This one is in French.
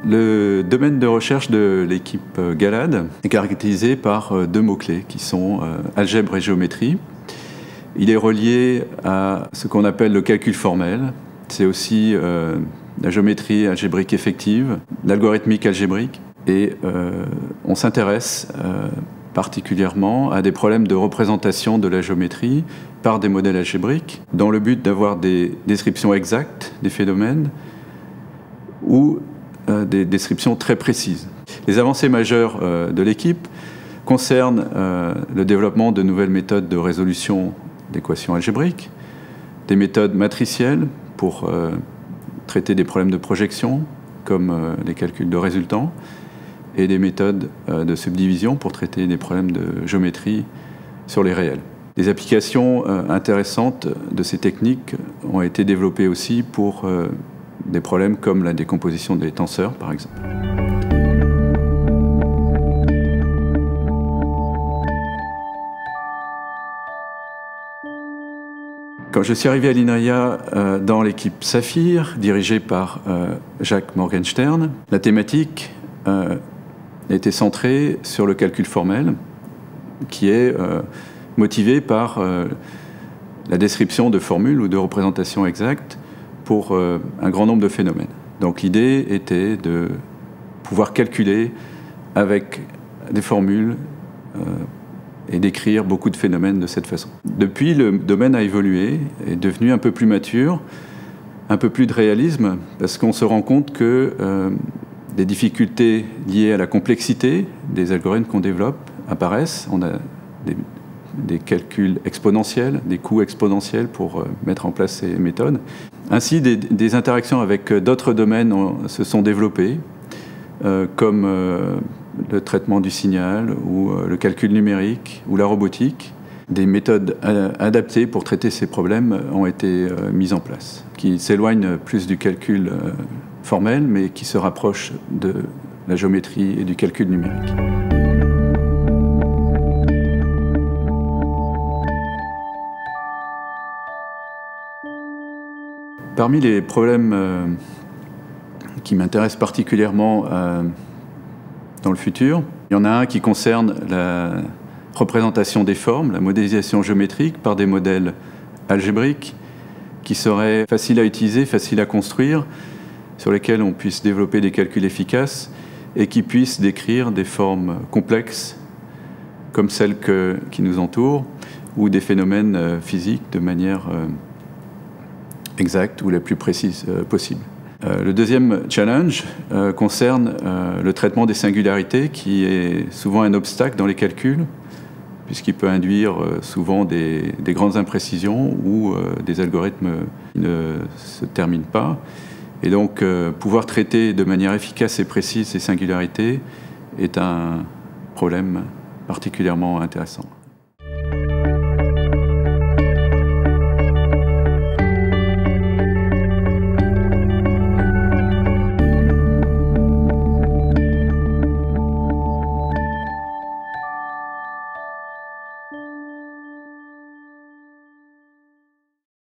Le domaine de recherche de l'équipe Galad est caractérisé par deux mots-clés qui sont algèbre et géométrie. Il est relié à ce qu'on appelle le calcul formel. C'est aussi la géométrie algébrique effective, l'algorithmique algébrique. Et on s'intéresse particulièrement à des problèmes de représentation de la géométrie par des modèles algébriques, dans le but d'avoir des descriptions exactes des phénomènes ou des descriptions très précises. Les avancées majeures de l'équipe concernent le développement de nouvelles méthodes de résolution d'équations algébriques, des méthodes matricielles pour traiter des problèmes de projection, comme les calculs de résultants, et des méthodes de subdivision pour traiter des problèmes de géométrie sur les réels. Des applications intéressantes de ces techniques ont été développées aussi pour des problèmes comme la décomposition des tenseurs, par exemple. Quand je suis arrivé à l'INRIA dans l'équipe Saphir, dirigée par Jacques Morgenstern, la thématique était centrée sur le calcul formel, qui est motivé par la description de formules ou de représentations exactes pour un grand nombre de phénomènes. Donc l'idée était de pouvoir calculer avec des formules et d'écrire beaucoup de phénomènes de cette façon. Depuis, le domaine a évolué, est devenu un peu plus mature, un peu plus de réalisme, parce qu'on se rend compte que des difficultés liées à la complexité des algorithmes qu'on développe apparaissent. On a des calculs exponentiels, des coûts exponentiels pour mettre en place ces méthodes. Ainsi, des interactions avec d'autres domaines se sont développées, comme le traitement du signal, ou le calcul numérique, ou la robotique. Des méthodes adaptées pour traiter ces problèmes ont été mises en place, qui s'éloignent plus du calcul formel, mais qui se rapprochent de la géométrie et du calcul numérique. Parmi les problèmes qui m'intéressent particulièrement dans le futur, il y en a un qui concerne la représentation des formes, la modélisation géométrique par des modèles algébriques qui seraient faciles à utiliser, faciles à construire, sur lesquels on puisse développer des calculs efficaces et qui puissent décrire des formes complexes comme celles qui nous entourent ou des phénomènes physiques de manière exacte ou la plus précise possible. Le deuxième challenge concerne le traitement des singularités, qui est souvent un obstacle dans les calculs, puisqu'il peut induire souvent des grandes imprécisions ou des algorithmes qui ne se terminent pas. Et donc, pouvoir traiter de manière efficace et précise ces singularités est un problème particulièrement intéressant.